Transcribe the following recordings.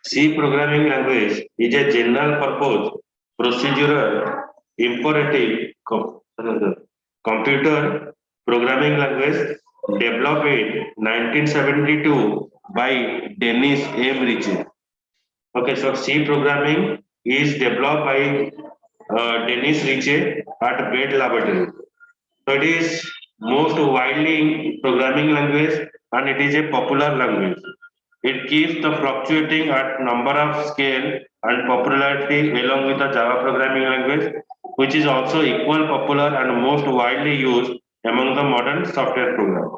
C programming language is a general purpose procedural imperative computer programming language developed in 1972 by Dennis M. Ritchie. Okay, so C programming is developed by Dennis Ritchie at Bell Laboratory. So it is most widely programming language and it is a popular language. It keeps the fluctuating at number of scale and popularity along with the Java programming language, which is also equal popular and most widely used among the modern software programs.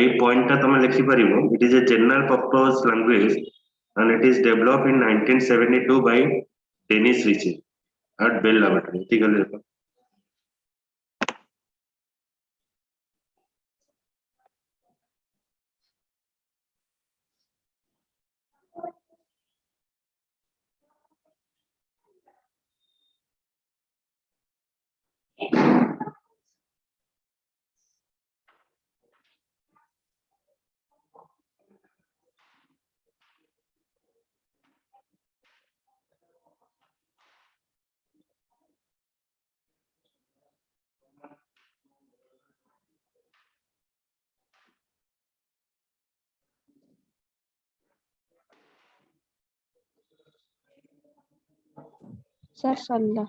এই পয়েন্টটা তুমি লিখি পারিব it is a general purpose language and it is developed in 1972 by Dennis Ritchie at Bell Laboratory ঠিক আছে দেখো sir সাল্লাহ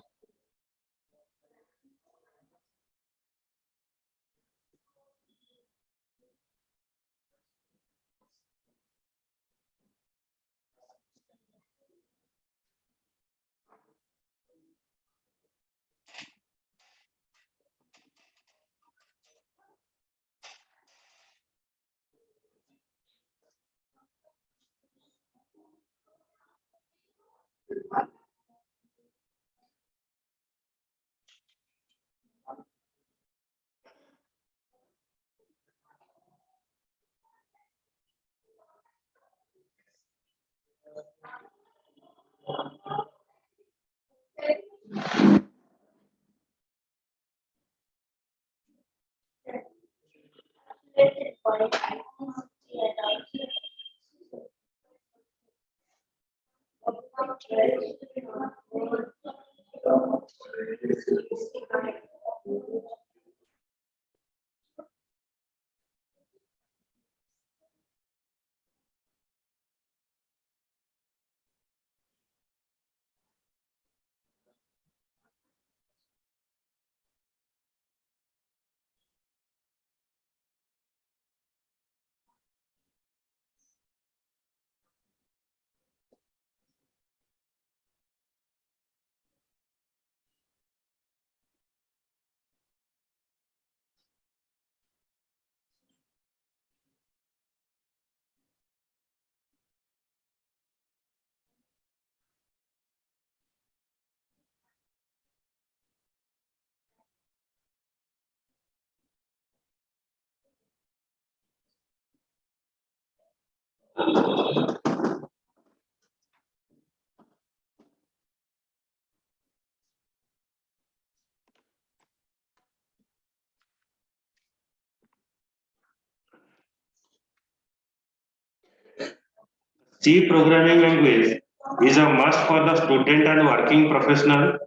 C programming language is a must for the student and working professional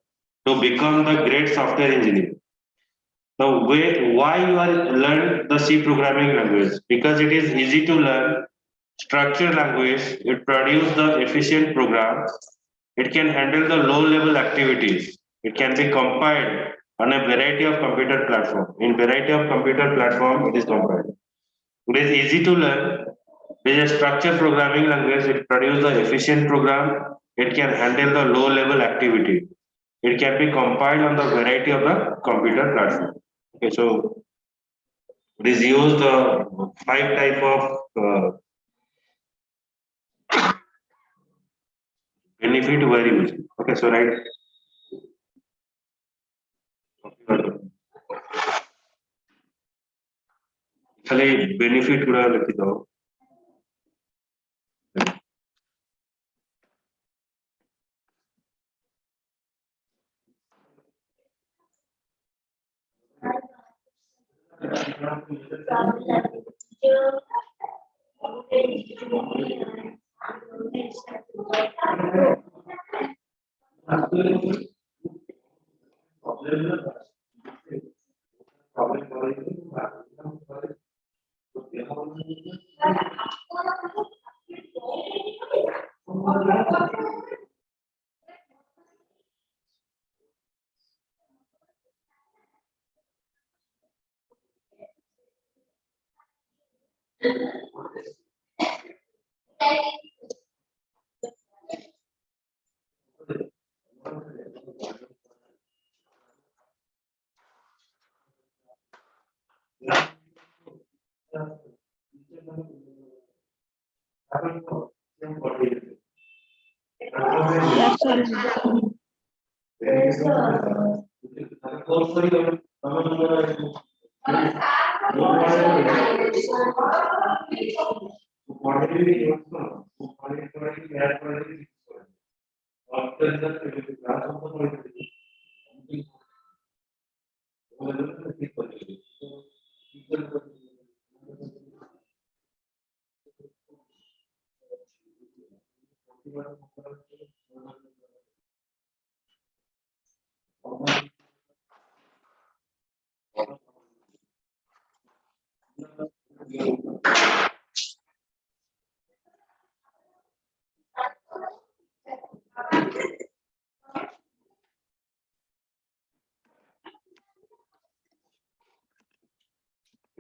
to become the great software engineer. So why you are learn the C programming language? Because it is easy to learn, structured language, it produces the efficient program, it can handle the low level activities, it can be compiled on a variety of computer platform. In variety of computer platform, it is compiled. It is easy to learn. It is a structured programming language. It produces the efficient program. It can handle the low level activity. It can be compiled on the variety of the computer platform. Okay, so it is used five type of benefit variables. Okay, so right. खाली benefit गुड़ा लिखी दो Yes, sir.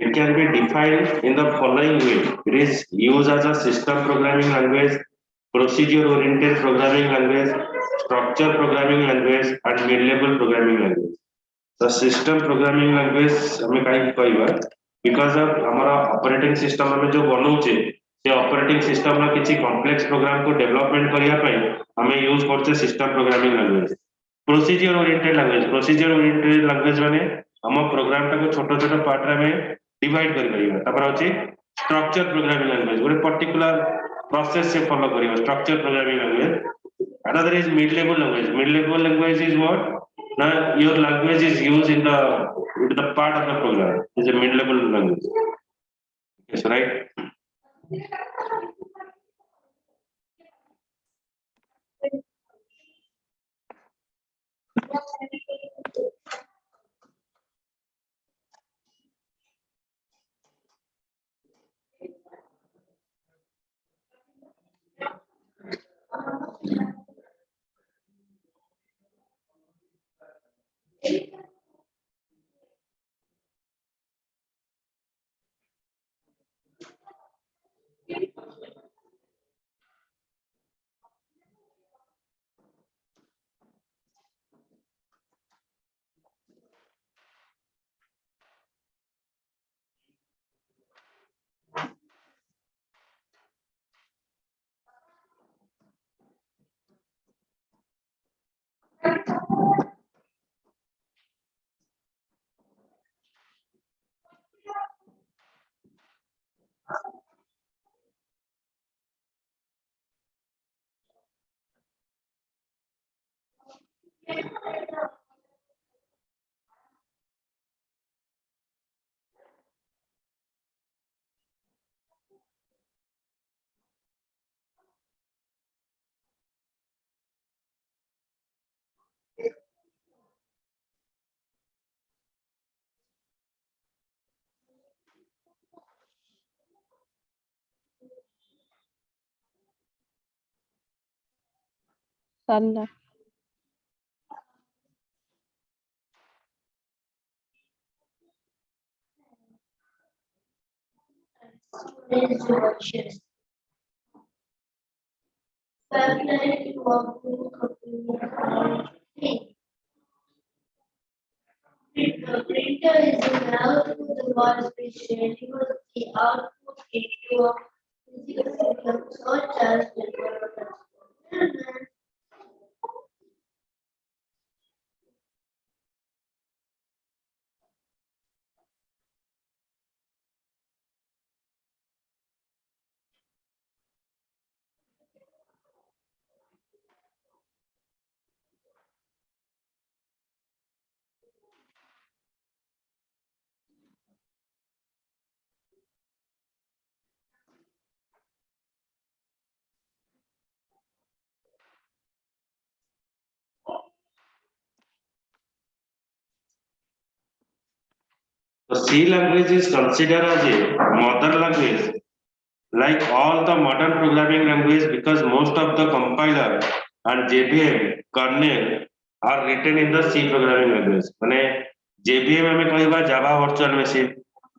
It can be defined in the following way. It is used as a system programming language, procedure-oriented programming language, structure programming language, and mid-level programming language. The system programming language हमें काहे कहबा because of हमारा operating system हमें जो बनाउचे से operating system रा किछि complex program को development करिया पई हमें use करते system programming language. Procedure oriented language माने हम प्रोग्राम टाको छोटो छोटो पार्ट रे में डिवाइड करि परिबा तापर होछि स्ट्रक्चर प्रोग्रामिंग लैंग्वेज गोटे पर्टिकुलर प्रोसेस से फॉलो करिबा structure programming language another is mid level language is what now your language is used in the part of the program is a mid level language. Yes, right. Sallah. The printer is allowed to the word which delivers the output into a physical system such as the So C language is considered as a mother language, like all the modern programming language, because most of the compiler and JVM kernel are written in the C programming language. माने JVM हमें कहबा Java virtual machine,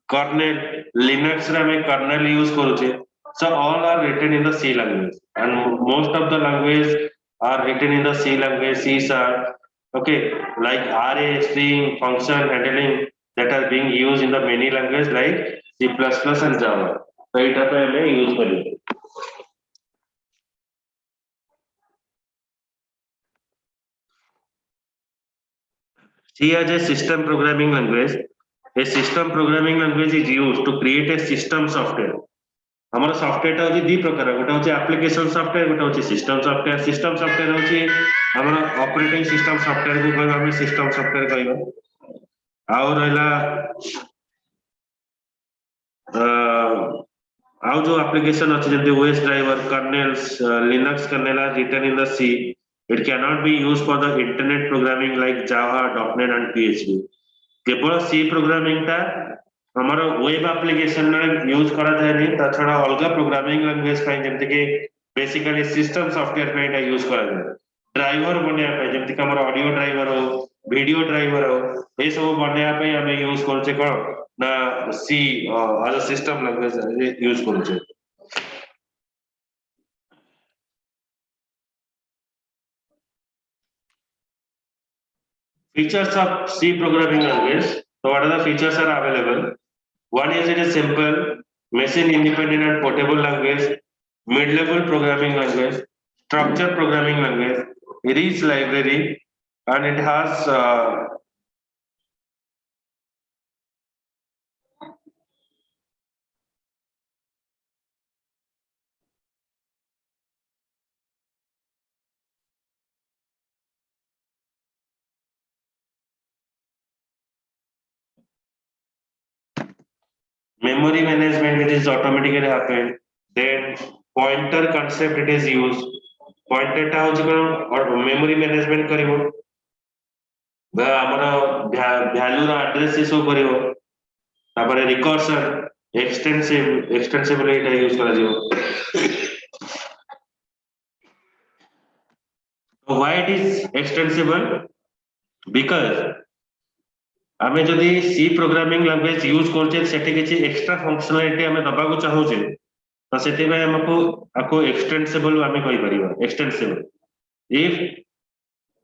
kernel Linux रे हमें kernel use करूचे. So all are written in the C language, and most of the language are written in the C language, C sharp. Okay, like array, string, function handling that are being used in the many language like C++ and Java. So it हमें use करेंगे. C as a system programming language. A system programming language is used to create a system software. हमारा software टा होची दी प्रकार गोटा होची application software गोटा होची सिस्टम सॉफ्टवेयर होची हमारा ऑपरेटिंग सिस्टम सॉफ्टवेयर को कहबा हम सिस्टम सॉफ्टवेयर कहबा और रहला आउ जो एप्लीकेशन अछि जंते OS driver kernels Linux kernel are written in the C. It cannot be used for the internet programming like Java, .NET and PHP. केवल C प्रोग्रामिंग टा हमारा वेब एप्लीकेशन में यूज करा जाए नहीं ता छड़ा अलग प्रोग्रामिंग लैंग्वेज ପାଇଁ ଯେମିତି କି बेसिकली सिस्टम सॉफ्टवेयर ପାଇଁ एटा यूज करा जाए ड्राइवर बनिया ପାଇଁ ଯେମିତି कि हमर ऑडियो ड्राइवर हो वीडियो ड्राइवर हो ए सब बनिया ପାଇଁ हमें यूज करछे कोन ना C as a system language use करछे. Features of C programming language. So what are the features are available? One is it is simple, machine independent and portable language, mid-level programming language, structured programming language, rich library, and it has memory management which is automatically happen. Then pointer concept it is used. Pointer टा होची कोन और memory management करिवो बा हमर value रा address show करिवो तापर recursion extensible एटा use करा जिवो. Why it is extensible? Because आमे जदि C प्रोग्रामिंग लैंग्वेज यूज करछे सेठी किछि एक्स्ट्रा फंक्शनलिटी आमे दबाकू चाहूचे तो सेठी भाई हमको आको एक्सटेंसिबल आमे कहि परिबा extensible. If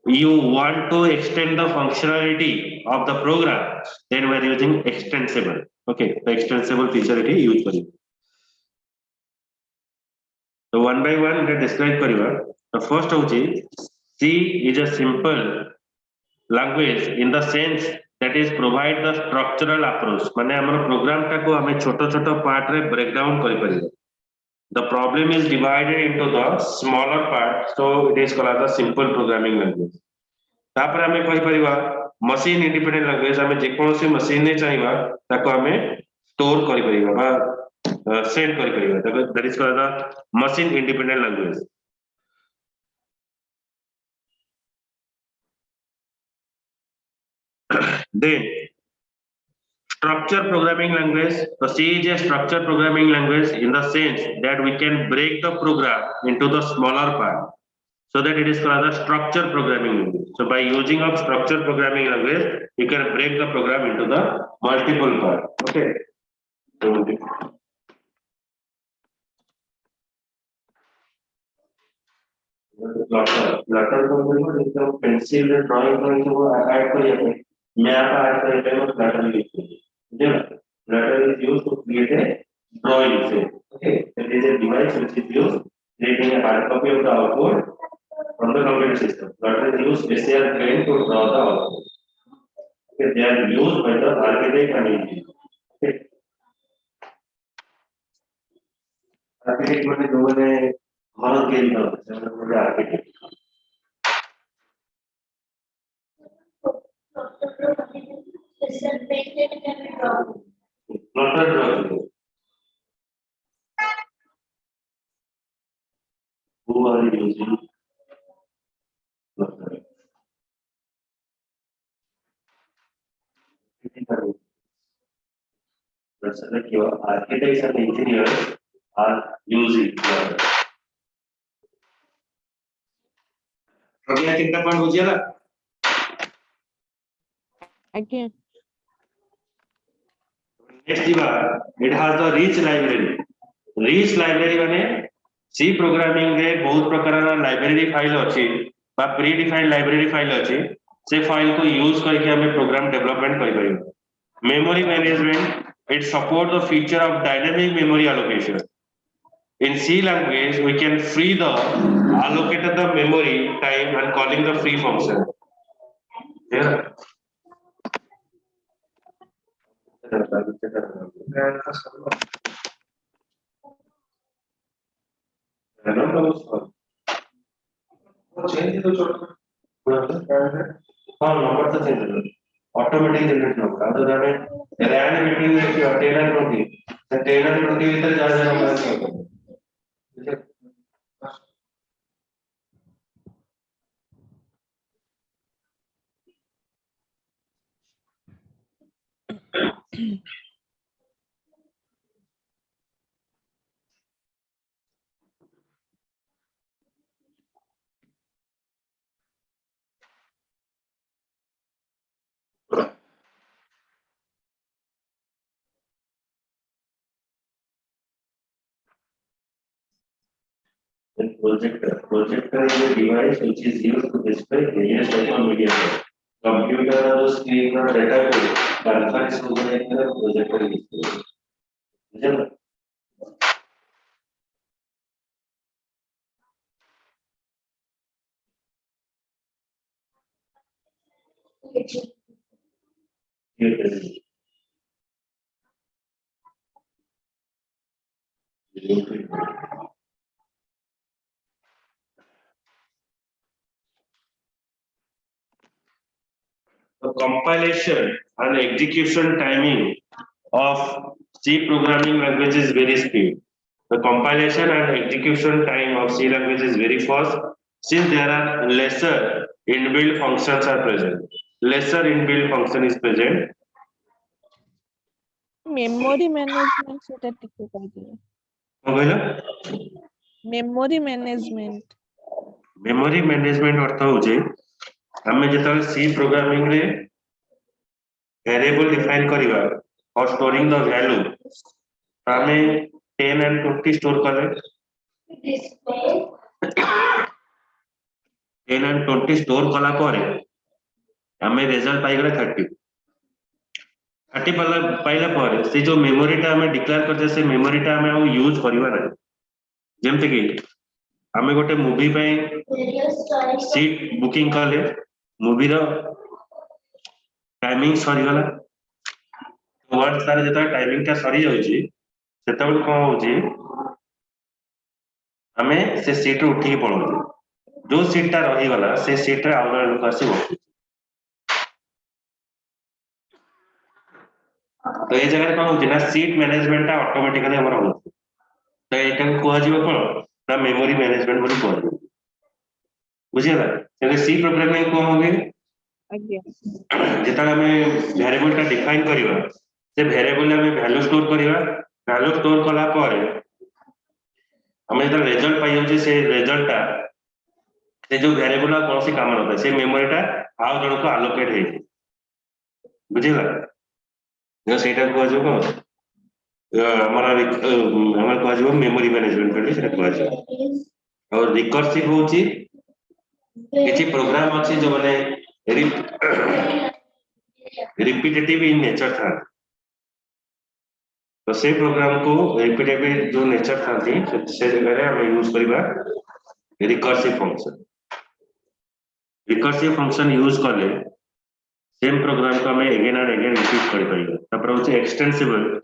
you want to extend the functionality of the program then we are using extensible. Okay, the extensible feature it use करिबा. So one by one let describe करिबा. The first होची C is a simple language in the sense that is provide the structural approach. माने हमर programme टा को हमें छोटो छोटो पार्ट रे ब्रेक डाउन करि परिबा. The problem is divided into the smaller part, so it is called the simple programming language. तापर हमें कहि परिबा मशीन इंडिपेंडेंट लैंग्वेज हमें जे कोनोसी मशीन ने चाहिबा ताको हमें स्टोर करि परिबा बा सेंड करि परिबा. That is called the machine independent language. Then structured programming language. So C is a structured programming language in the sense that we can break the program into the smaller part, so that it is called the structured programming language. So by using of structured programming language, you can break the program into the multiple part. Okay. Pencil drawing add करिए map add करिए और Flutter use करिए. Flutter is used to create a drawing set. Okay, that is a device which is used creating a hard copy of the output from the computer system. Flutter is used special train to draw the output. Okay, they are used by the architect and engineer. Okay. Architect माने जो ने भारत के लिए होते हैं architect. Flutter drawing. Who are you using? Flutter. select your architects and engineers are using. Okay, I think that one was Again. Next diva, it has the rich library. Rich library माने C programming रे बहुत प्रकार library file अच्छी बा pre defined library file अच्छी से file को use करके हमें प्रोग्राम डेवलपमेंट कर पारिबो memory management it support the feature of dynamic memory allocation in C language we can free the allocated the memory time and calling the free function yeah automatic generate नको आता जाने Rand meeting में कि 10 and 20 the 10 and 20 भीतर जा जाना then projector is a device which is used to display various type of media computer और screen और data को conference हो जाए तो projector display समझे The compilation and execution timing of C programming language is very speed. The compilation and execution time of C language is very fast since there are lesser inbuilt functions are present. Lesser inbuilt function is present. Memory management সেটা টিকে করে দিবে कौन कहला? memory management Memory management अर्थ होचे हमें जेतले C programming रे variable define करिवा or storing the value हमें 10 and 20 store कले 10 and 20 store कला परे हमें रिजल्ट पाइगला 30 पाइला परे से जो मेमोरी टा हमें डिक्लेयर करते से मेमोरी टा हमें यूज करिवा ना जेमते कि हमें गोटे मूवी पे सीट बुकिंग कले मूवी रो टाइमिंग सरी गला वर्ड सारे जता टाइमिंग टा सरी जाउची सेतबेल कोन होची हमें से सीट उठी के पळो जो सीट टा रही गला से सीट रे आउर लोक आसी बसु तो ये जगह कोन होची ना सीट मैनेजमेंट टा ऑटोमेटिकली हमर होची तो एटा को आजीव कोन ना मेमोरी मैनेजमेंट बोली कोन बुझिला से सी प्रोग्रामिंग कोन होगे again जेता हमें वेरिएबल टा डिफाइन करिवा से वेरिएबल में वैल्यू स्टोर करिवा वैल्यू स्टोर कला परे हमें जेता रिजल्ट पाइ होचे से रिजल्ट टा से जो वेरिएबल आ कोन से काम होता है से मेमोरी टा आउ जण को अलोकेट हे बुझिला जो सेटा को आजो को हमारा को आजो मेमोरी मैनेजमेंट करले सेटा को आजो और रिकर्सिव होची किसी प्रोग्राम अच्छी जो बने रिपीटेटिव इन नेचर था तो से प्रोग्राम को रिपीटेटिव जो नेचर था थी से जगह हम यूज करिबा रिकर्सिव फंक्शन यूज करले सेम प्रोग्राम को हमें अगेन एंड अगेन रिपीट कर पाइबा तपर होचे extensible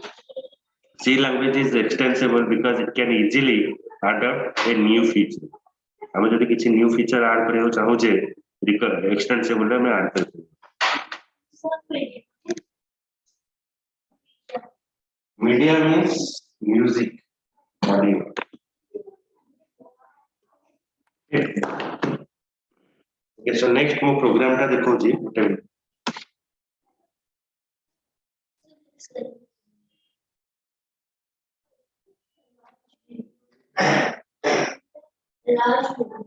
C language is extensible because it can easily adopt a new feature हमें जब किसी न्यू फीचर ऐड करे हो चाहो जे एक्सटेंसिबल में ऐड कर media means music audio okay so next मो प्रोग्राम टा देखो जी large program.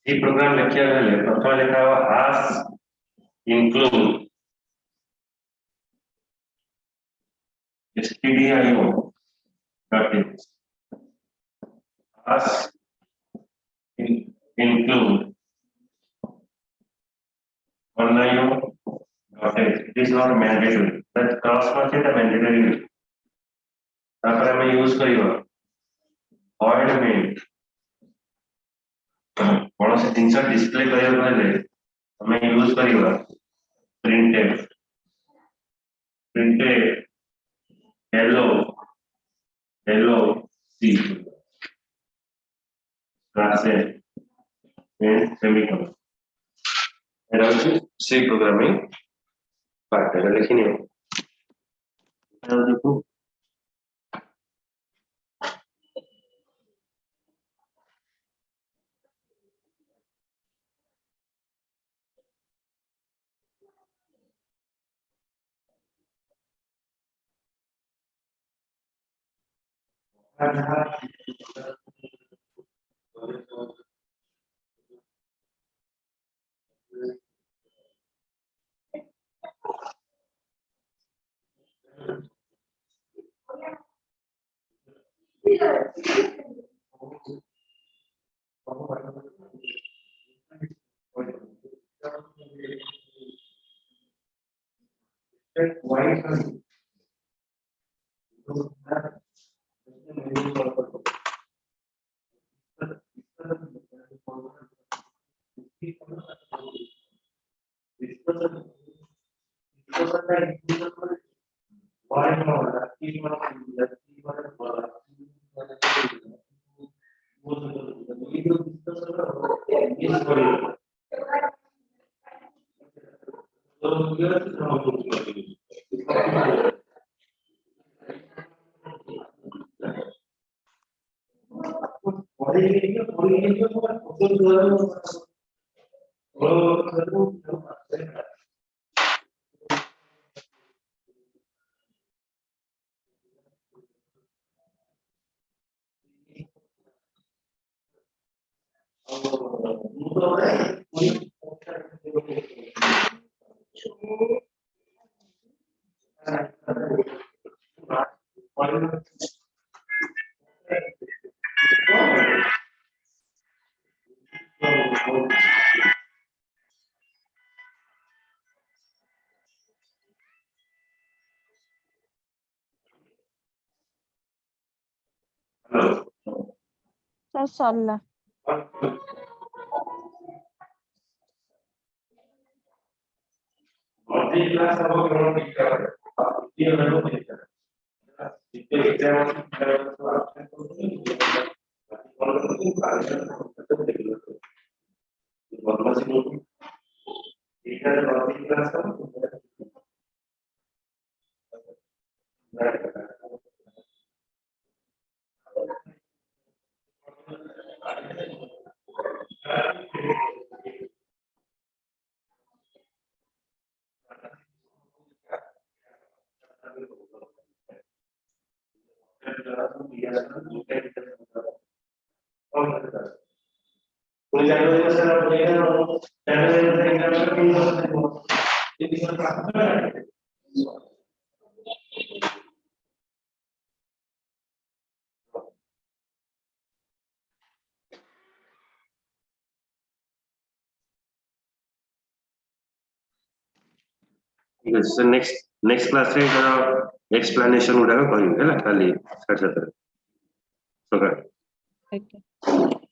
C program ଲେଖିବା ବେଳେ ପ୍ରଥମେ ଲେଖା ହେବ as include stdio dot in as include onio dot in. It is not mandatory. That cross mark is mandatory. तापर हमें use करियो void main कौन से जिनसा डिस्प्ले करियो पहले हमें यूज करियो printf hello c classes and semicolon era C programming part era लिखिए era देखो Sir, Salla. Yes, so next class रे explanation गुड़ाक कहियो ହେଲା काली 7:30 सकाळ Okay.